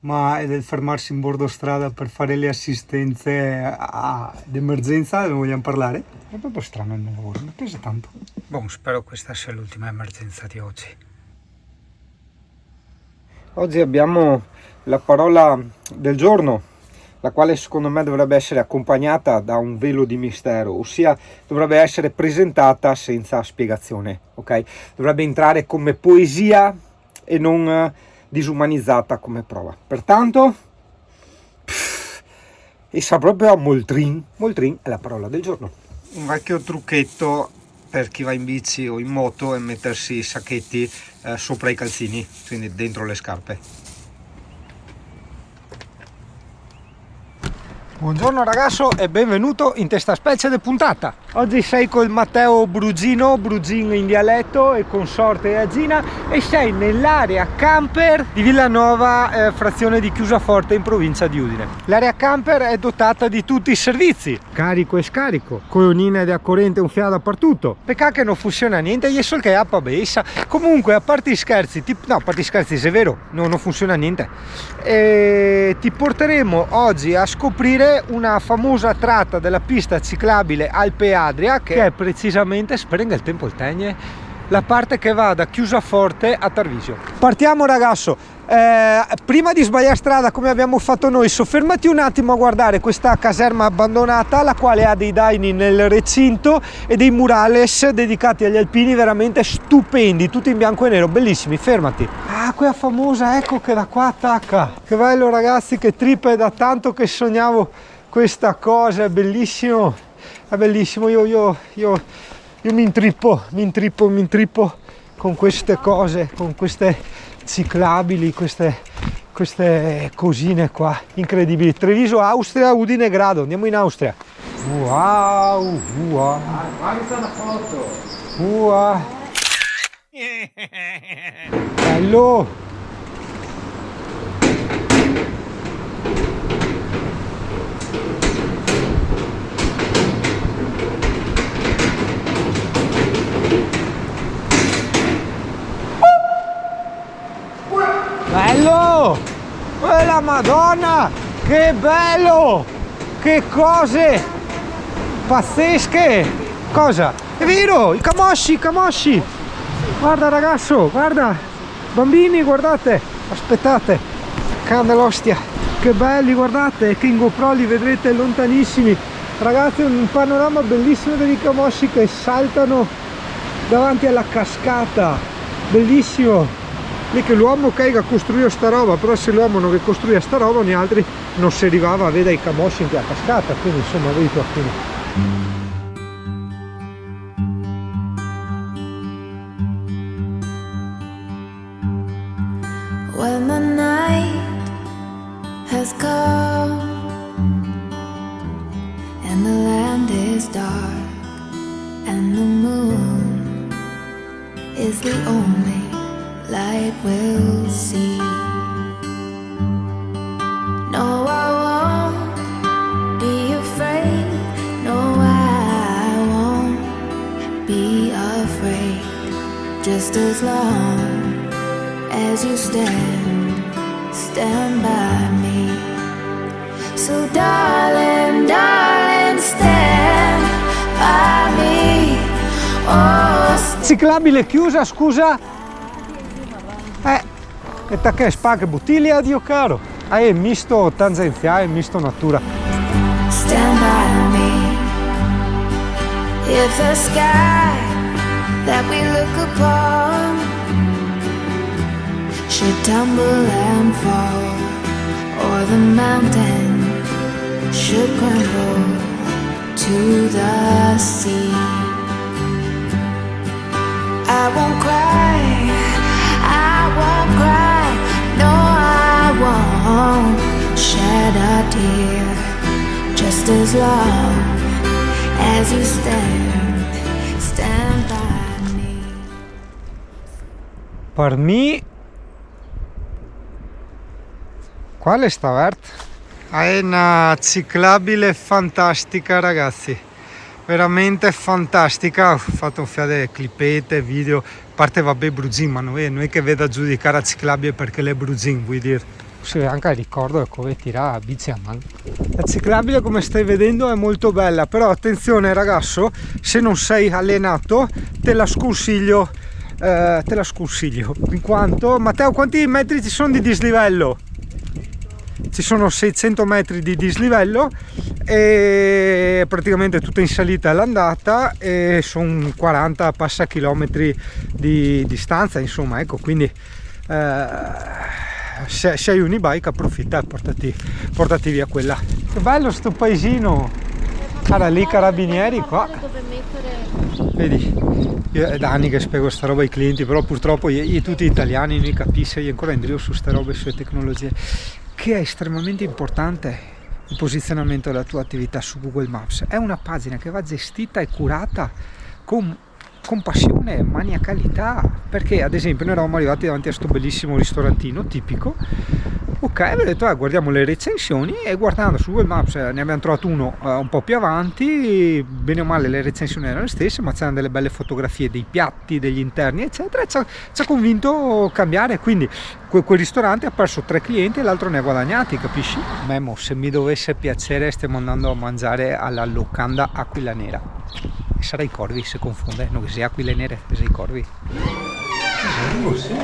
Ma è del fermarsi in bordo strada per fare le assistenze d'emergenza, ne vogliamo parlare? È proprio strano il mio lavoro, mi piace tanto. Boh, spero questa sia l'ultima emergenza di oggi. Oggi abbiamo la parola del giorno, la quale secondo me dovrebbe essere accompagnata da un velo di mistero, ossia dovrebbe essere presentata senza spiegazione, ok? Dovrebbe entrare come poesia e non disumanizzata come prova. Pertanto, e sa proprio a Moltrin è la parola del giorno. Un vecchio trucchetto per chi va in bici o in moto è mettersi i sacchetti sopra i calzini, quindi dentro le scarpe. Buongiorno ragazzo e benvenuto in questa specie di puntata. Oggi sei col Matteo Brugin in dialetto e consorte Agina, e sei nell'area camper di Villanova, frazione di Chiusaforte in provincia di Udine. L'area camper è dotata di tutti i servizi, carico e scarico, colonnine da corrente un fiato dappertutto. Peccato che non funziona niente, gli sol che ha bessa. Comunque, a parte gli scherzi, se è vero, non funziona niente. E ti porteremo oggi a scoprire una famosa tratta della pista ciclabile Alpe Adria, che è precisamente, sprenga il tempo il tegne, la parte che va da Chiusaforte a Tarvisio. Partiamo ragazzo. Prima di sbagliare strada come abbiamo fatto noi, soffermati un attimo a guardare questa caserma abbandonata, la quale ha dei daini nel recinto e dei murales dedicati agli alpini veramente stupendi, tutti in bianco e nero, bellissimi. Fermati. Quella famosa, ecco che da qua attacca. Che bello ragazzi, che trip, è da tanto che sognavo questa cosa, è bellissimo, è bellissimo. Io mi intrippo con queste cose, con queste ciclabili, queste cosine qua incredibili. Treviso, Austria, Udine, Grado. Andiamo in Austria. Wow. Bello. Bello! La Madonna! Che bello! Che cose pazzesche! Cosa? È vero! I camosci! Guarda ragazzo, guarda! Bambini, guardate! Aspettate! Candelostia! Che belli, guardate! Che in GoPro li vedrete lontanissimi! Ragazzi, un panorama bellissimo dei camosci che saltano davanti alla cascata! Bellissimo! Lì che l'uomo che costruiva sta roba, però se l'uomo non costruiva sta roba, gli altri non si arrivava a vedere i camosci in quella cascata, quindi insomma vedi tu a fine. When the night has come and the land is dark and the moon is the only light we'll see. No, I won't be afraid. No, I won't be afraid. Just as long as you stand by me. So darling, stand by me. Oh, Ciclabile chiusa, scusa. E che spacca bottiglia, Dio caro. Misto tangenziale, misto natura. Stand by me. If the sky that we look upon should tumble and fall, or the mountain should crumble to the sea, I won't cry, no, I won't shed a tear, just as long as you stand by me. Per me, quale sta vert? È una ciclabile fantastica ragazzi, veramente fantastica. Ho fatto un fiade clippette, video, a parte vabbè Brugin, ma non è che veda a giudicare a ciclabile perché le Brugin, vuol dire si vede anche il ricordo di come tira la bici a mano. La ciclabile, come stai vedendo, è molto bella, però attenzione ragazzo, se non sei allenato te la sconsiglio, in quanto, Matteo, quanti metri ci sono di dislivello? Ci sono 600 metri di dislivello e praticamente tutta in salita all'andata e sono 40 passa chilometri di distanza, insomma, ecco, quindi se hai un e-bike approfitta e portati via quella. Che bello sto paesino, guarda lì carabinieri qua, vedi, io è da anni che spiego sta roba ai clienti, però purtroppo tutti gli italiani non capiscono, io ancora indrio su sta robe, sulle tecnologie, che è estremamente importante il posizionamento della tua attività su Google Maps. È una pagina che va gestita e curata con passione e maniacalità, perché ad esempio noi eravamo arrivati davanti a questo bellissimo ristorantino tipico, ok, abbiamo detto guardiamo le recensioni, e guardando su Google Maps ne abbiamo trovato uno un po' più avanti, bene o male le recensioni erano le stesse, ma c'erano delle belle fotografie dei piatti, degli interni eccetera, e ci ha convinto a cambiare, quindi quel ristorante ha perso 3 clienti e l'altro ne ha guadagnati, capisci? Memo, se mi dovesse piacere stiamo andando a mangiare alla locanda Aquila Nera, e sarà i corvi, se confonde, non che sia Aquile Nere, sei i corvi. Sì.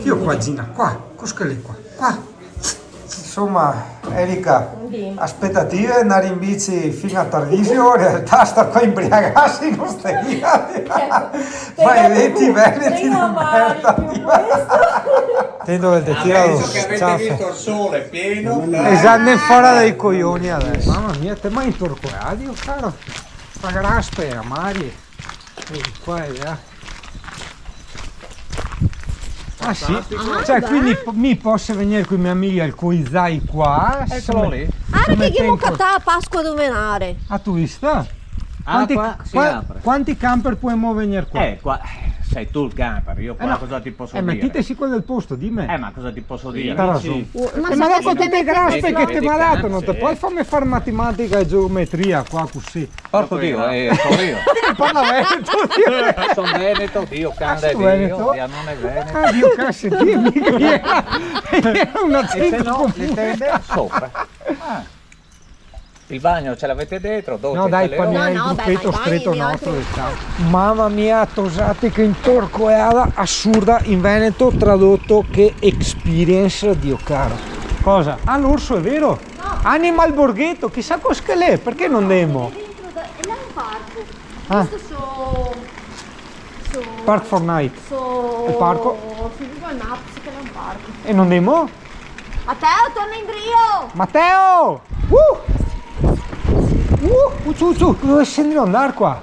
Io qua Gina, qua, cos'è lì qua. Insomma, Erika, aspettative andare in bici fino a tardissimo, in realtà sta qua imbriagarsi con ste via. Maledetti veneti di merda. Tendo che ti tira lo che avete visto il sole pieno. esatto, fuori dai coglioni adesso. Mamma mia, te mai in turco radio, caro? Sta graspe, amari. Vedi qua e là. Ah sì? Cioè quindi mi posso venire con i miei amici al Coizai qua? Eccolo lì. Perché che mucata a Pasqua domenare? Ah, tu vista? Qua si apre. Quanti camper puoi venire qua? Qua sei tu il camper, io qua no. cosa ti posso Ma dire? titesi quello del posto, dimmi. Ma cosa ti posso dire? T'ha ragione. Ma Ma dopo tutte le graspe che ti vedi mi ha dato, non cazzo, ti puoi farmi fare matematica e geometria qua così. Porco Dio, sono io. Parla veneto, Dio. Sono Veneto, Dio canta e sono Veneto? Dio non è Veneto. Ah, Dio cazzo, Dio, mica era un E se accento no, le comune. tende sopra. Il bagno ce l'avete dentro? No dai, paniere il No, beh, gruppetto ma i stretto bagni, nostro altri- del ciao. Mamma mia, tosate che in turco è assurda in Veneto, tradotto che experience, Dio caro. Cosa? Ah, l'orso è vero? No. Animal Borghetto, chissà cos'è l'è, perché non demo? E là è un parco. Ah. Questo su Park Fortnite. Il parco? Su Google Maps che è un parco. E non demo? Matteo, torna in brio! Matteo! Su, dove scendi ad andare qua?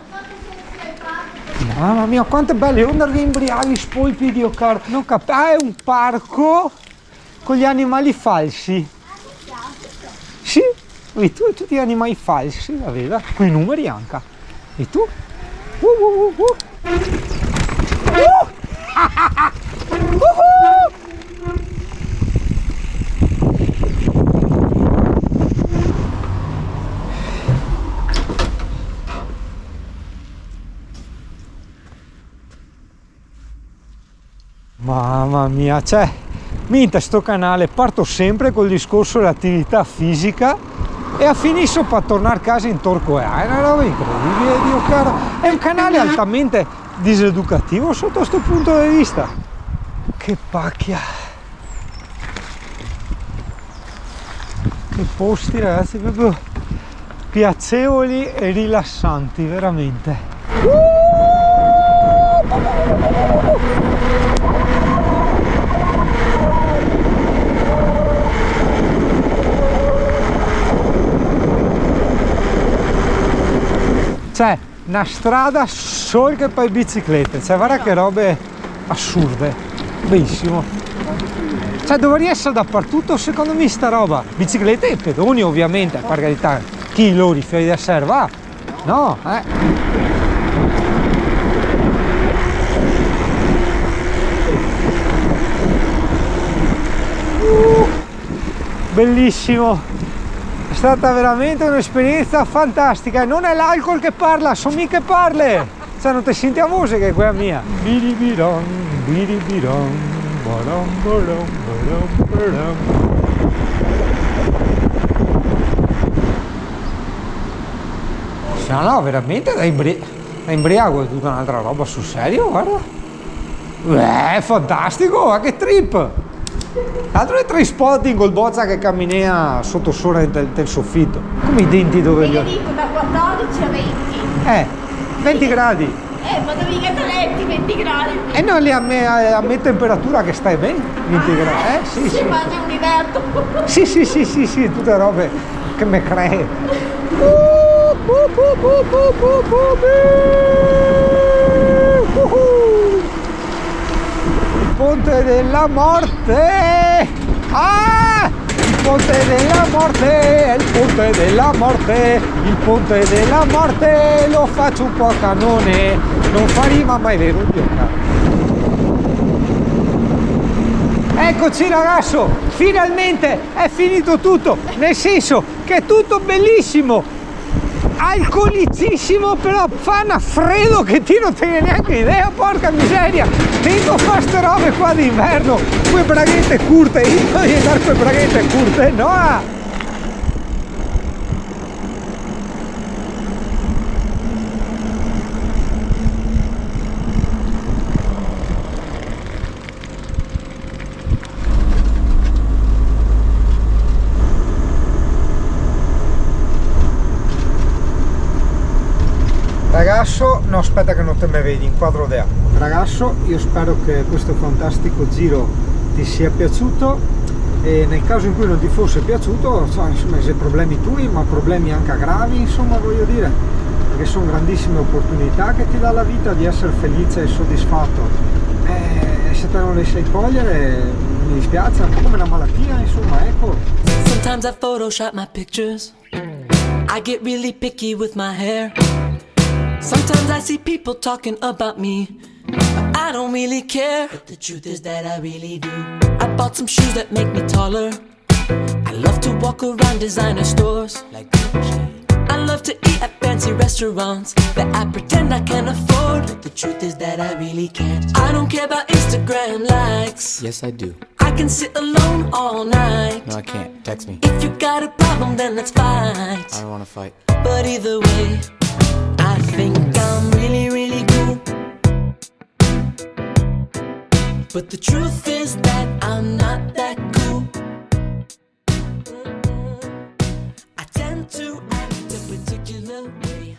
Mamma mia, quanto bello, io andare imbriaghi, spolpi, Dio caro. Non è un parco con gli animali falsi. Sì, e tu tutti gli animali falsi, la veda, con i numeri anche. E tu? Mamma mia, cioè, minchia, sto canale parto sempre col discorso dell'attività fisica e a finisco per tornare a casa in turco. È una roba incredibile, Dio caro. È un canale altamente diseducativo sotto questo punto di vista. Che pacchia. Che posti, ragazzi, proprio piacevoli e rilassanti, veramente. Cioè, una strada solo che poi biciclette, cioè guarda che robe assurde, bellissimo. Cioè dove essere dappertutto secondo me sta roba, biciclette e pedoni ovviamente, per carità, chi lo rifiori da serva? No, bellissimo, è stata veramente un'esperienza fantastica e non è l'alcol che parla, sono mi che parle, cioè non ti senti la musica, è quella mia. Biribiron, biribiron, baram, baram, baram, baram. No, veramente da imbriaco è tutta un'altra roba, sul serio, guarda. È fantastico, ma che trip! Altro è tre spotting col bozza che camminea sotto sole del soffitto. Come i denti dove Io dico da 14 a 20. 20 gradi. Ma devi che letti 20 gradi. E non lì a me temperatura che stai bene? 20 gradi. Sì, Si sì. mangia un inverno. Sì, tutte robe che me cree. Il ponte della morte! Ah! Il ponte della morte! Il ponte della morte! Il ponte della morte! Lo faccio un po' a cannone! Non fa rima, ma è vero, Dio caro. Eccoci ragazzo, finalmente è finito tutto, nel senso che è tutto bellissimo, alcolicissimo, però fa una freddo che ti non te ne neanche idea, porca miseria, tengo a fare ste robe qua d'inverno, quelle braghette curte, io devo dare quelle braghette curte, no! Ragazzo, no aspetta che non te me vedi, inquadro da. Ragazzo, io spero che questo fantastico giro ti sia piaciuto e nel caso in cui non ti fosse piaciuto, cioè, insomma, se problemi tuoi, ma problemi anche gravi, insomma, voglio dire, perché sono grandissime opportunità che ti dà la vita di essere felice e soddisfatto. E se te non le sai cogliere, mi dispiace, è un po' come una malattia, insomma, ecco. Sometimes I Photoshop my pictures. I get really picky with my hair. Sometimes I see people talking about me, but I don't really care. But the truth is that I really do. I bought some shoes that make me taller. I love to walk around designer stores like Gucci. I love to eat at fancy restaurants that I pretend I can afford. But the truth is that I really can't. I don't care about Instagram likes. Yes, I do. I can sit alone all night. No, I can't. Text me. If you got a problem, then let's fight. I don't want to fight. But either way, I think I'm really, really cool. But the truth is that I'm not that cool. I tend to act a particular way.